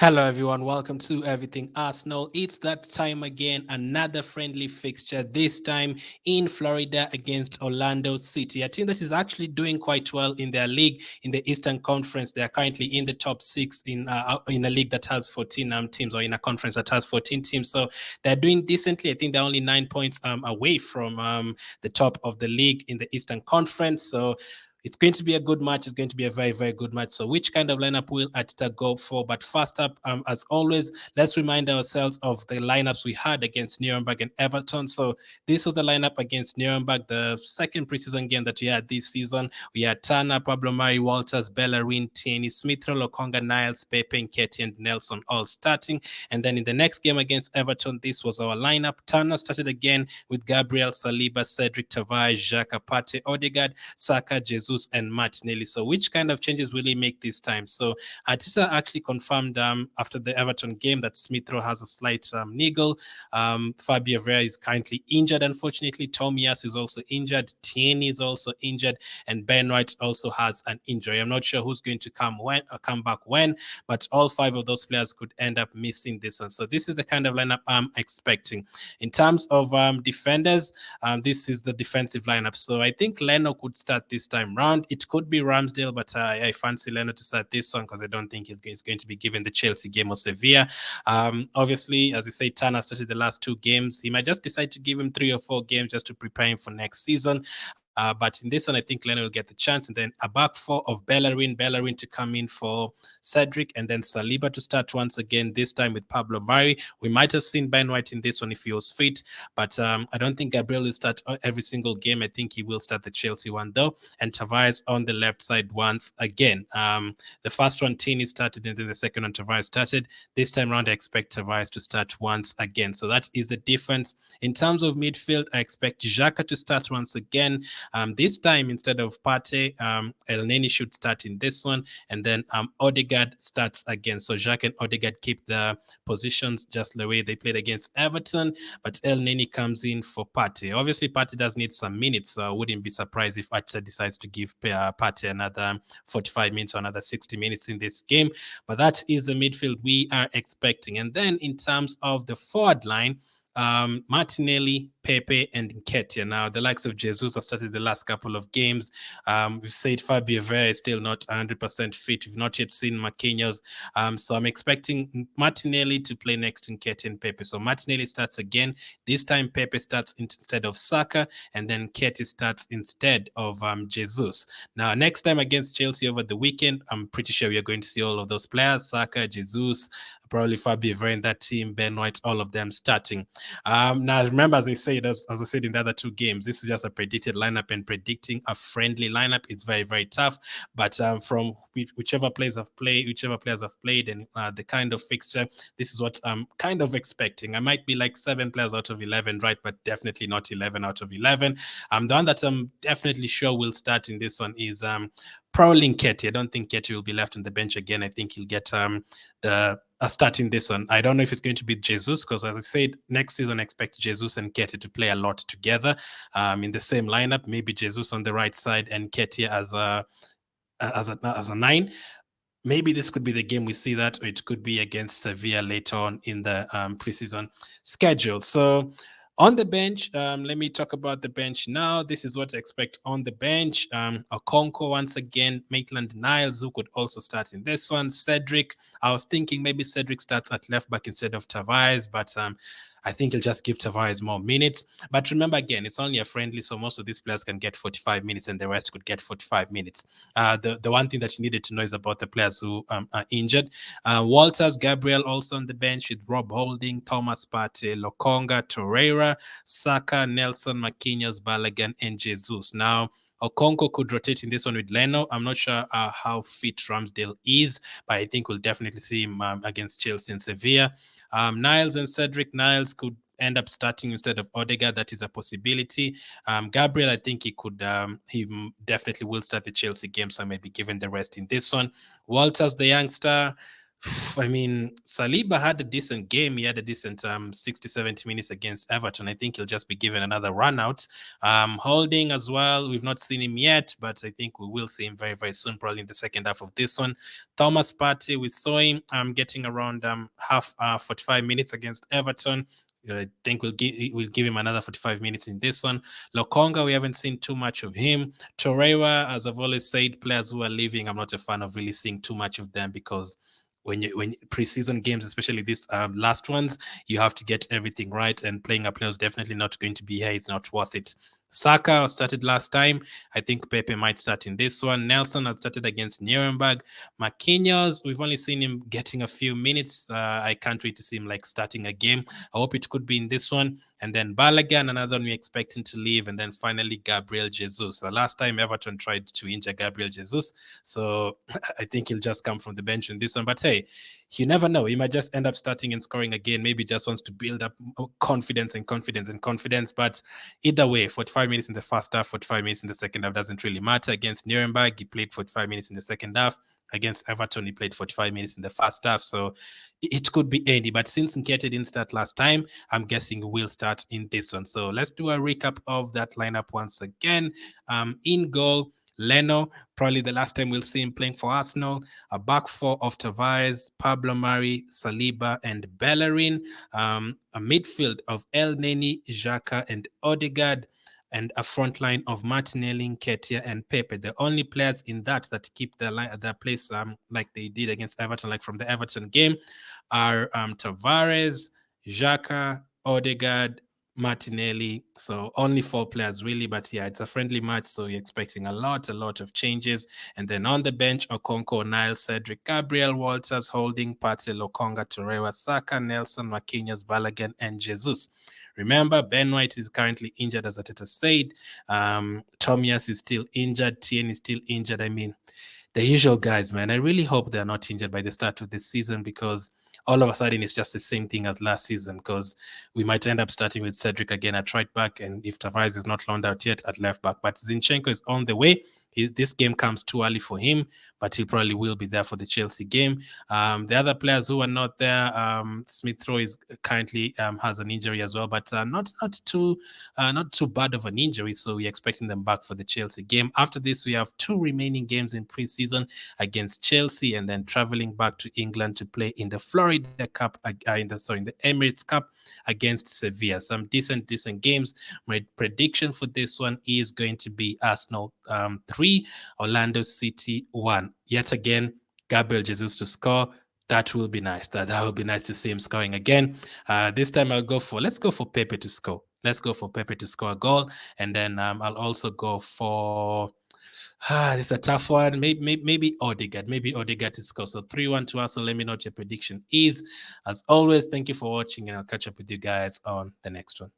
Hello, everyone. Welcome to Everything Arsenal. It's that time again, another friendly fixture, this time in Florida against Orlando City, a team that is actually doing quite well in their league in the Eastern Conference. They are currently in the top six in a league that has 14 teams, or in a conference that has 14 teams. So they're doing decently. I think they're only 9 points away from the top of the league in the Eastern Conference. So it's going to be a good match. It's going to be a very, very good match. So, which kind of lineup will Atita go for? But first up, as always, let's remind ourselves of the lineups we had against Nuremberg and Everton. So, this was the lineup against Nuremberg, the second preseason game that we had this season. We had Turner, Pablo Mari, Walters, Bellerin, Tierney, Smith, Lokonga, Niles, Pepe, Nketiah, and Nelson all starting. And then in the next game against Everton, this was our lineup. Turner started again with Gabriel, Saliba, Cedric, Tavares, Jacques, Apate, Odegaard, Saka, Jesus, and Martinelli. So which kind of changes will he make this time? So Arteta actually confirmed after the Everton game that Smith Rowe has a slight niggle. Fabio Vieira is currently injured, unfortunately. Tomiyasu is also injured. Tierney is also injured. And Ben White also has an injury. I'm not sure who's going to come back when, but all five of those players could end up missing this one. So this is the kind of lineup I'm expecting. In terms of defenders, this is the defensive lineup. So I think Leno could start this time round. It could be Ramsdale, but I fancy Leno to start this one because I don't think he's going to be given the Chelsea game or Sevilla. Obviously, as I say, Turner started the last two games. He might just decide to give him 3 or 4 games just to prepare him for next season. But in this one, I think Leno will get the chance. And then a back four of Bellerin to come in for Cedric, and then Saliba to start once again, this time with Pablo Mari. We might have seen Ben White in this one if he was fit, but I don't think Gabriel will start every single game. I think he will start the Chelsea one, though. And Tavares on the left side once again. The first one, Tierney started, and then the second one, Tavares started. This time around, I expect Tavares to start once again. So that is the difference. In terms of midfield, I expect Xhaka to start once again. This time, instead of Partey, El Neni should start in this one, and then Odegaard starts again. So Jacques and Odegaard keep the positions just the way they played against Everton, but El Neni comes in for Partey. Obviously, Partey does need some minutes, so I wouldn't be surprised if Arteta decides to give Partey another 45 minutes or another 60 minutes in this game. But that is the midfield we are expecting. And then in terms of the forward line, Martinelli, Pepe, and Nketiah. Now, the likes of Jesus have started the last couple of games. We've said Fabio Vieira is still not 100% fit. We've not yet seen Marquinhos. So I'm expecting Martinelli to play next to Nketiah and Pepe. So Martinelli starts again. This time, Pepe starts instead of Saka, and then Nketiah starts instead of Jesus. Now, next time against Chelsea over the weekend, I'm pretty sure we are going to see all of those players, Saka, Jesus, probably Fabio Vieira in that team, Ben White, all of them starting. Now, remember, as I said in the other two games, this is just a predicted lineup, and predicting a friendly lineup is very, very tough. But from whichever players have played, and the kind of fixture, this is what I'm kind of expecting. I might be like 7 players out of 11, right? But definitely not 11 out of 11. The one that I'm definitely sure will start in this one is probably Nketiah. I don't think Nketiah will be left on the bench again. I think he'll get the starting this one. I don't know if it's going to be Jesus, because as I said, next season I expect Jesus and Nketiah to play a lot together in the same lineup. Maybe Jesus on the right side and Nketiah as a 9. Maybe this could be the game we see that, or it could be against Sevilla later on in the preseason schedule. So on the bench, let me talk about the bench now. This is what I expect on the bench. Okonkwo once again, Maitland-Niles, who could also start in this one. Cedric, I was thinking maybe Cedric starts at left back instead of Tavares, but I think he'll just give Tavares more minutes. But remember, again, it's only a friendly, so most of these players can get 45 minutes and the rest could get 45 minutes. The one thing that you needed to know is about the players who are injured. Walters, Gabriel also on the bench with Rob Holding, Thomas Partey, Lokonga, Torreira, Saka, Nelson, Marquinhos, Balogun, and Jesus. Now, Okonkwo could rotate in this one with Leno. I'm not sure how fit Ramsdale is, but I think we'll definitely see him against Chelsea and Sevilla. Niles and Cedric. Niles could end up starting instead of Odegaard. That is a possibility. Gabriel, I think he definitely will start the Chelsea game, so maybe given the rest in this one. Walters, the youngster, I mean, Saliba had a decent game. He had a decent 60, 70 minutes against Everton. I think he'll just be given another run out. Holding as well, we've not seen him yet, but I think we will see him very, very soon, probably in the second half of this one. Thomas Partey, we saw him getting around half 45 minutes against Everton. I think we'll give him another 45 minutes in this one. Lokonga, we haven't seen too much of him. Torreira, as I've always said, players who are leaving, I'm not a fan of really seeing too much of them, because when preseason games, especially these last ones, you have to get everything right, and playing a player is definitely not going to be here. It's not worth it. Saka started last time. I think Pepe might start in this one. Nelson had started against Nuremberg. Marquinhos, we've only seen him getting a few minutes. I can't wait to see him like starting a game. I hope it could be in this one. And then Balogun, another one we expect him to leave. And then finally Gabriel Jesus. The last time Everton tried to injure Gabriel Jesus, so I think he'll just come from the bench in this one. But hey, you never know. He might just end up starting and scoring again. Maybe just wants to build up confidence. But either way, 45 minutes in the first half, 45 minutes in the second half doesn't really matter. Against Nuremberg, he played 45 minutes in the second half. Against Everton, he played 45 minutes in the first half. So it could be any. But since Nketiah didn't start last time, I'm guessing we'll start in this one. So let's do a recap of that lineup once again. In goal, Leno, probably the last time we'll see him playing for Arsenal. A back four of Tavares, Pablo Mari, Saliba, and Bellerin. A midfield of El Neni, Xhaka, and Odegaard. And a front line of Martinelli, Nketiah, and Pepe. The only players in that keep their place like they did against Everton, like from the Everton game, are Tavares, Xhaka, Odegaard, Martinelli. So only 4 players really, but yeah, it's a friendly match, so you're expecting a lot of changes. And then on the bench, Okonkwo, Niall, Cedric, Gabriel, Walters, Holding, Partey, Lokonga, Torreira, Saka, Nelson, Marquinhos, Balogun, and Jesus. Remember, Ben White is currently injured, as Ateta said. Tomiyasu is still injured. Tierney is still injured. I mean, the usual guys, man. I really hope they're not injured by the start of this season, because all of a sudden it's just the same thing as last season, because we might end up starting with Cedric again at right back, and if Tavares is not loaned out yet, at left back. But Zinchenko is on the way. This game comes too early for him, but he probably will be there for the Chelsea game. The other players who are not there, Smith Rowe is currently has an injury as well, but not too bad of an injury, so we're expecting them back for the Chelsea game. After this, we have 2 remaining games in preseason against Chelsea, and then traveling back to England to play in the Florida Cup, in the Emirates Cup against Sevilla. Some decent games. My prediction for this one is going to be Arsenal 3, Orlando City 1. Yet again, Gabriel Jesus to score. That will be nice. That will be nice to see him scoring again. This time let's go for Pepe to score. Let's go for Pepe to score a goal. And then I'll also go for this is a tough one. Maybe Odegaard. Maybe Odegaard to score. So 3-1 to us. So let me know what your prediction is. As always, thank you for watching, and I'll catch up with you guys on the next one.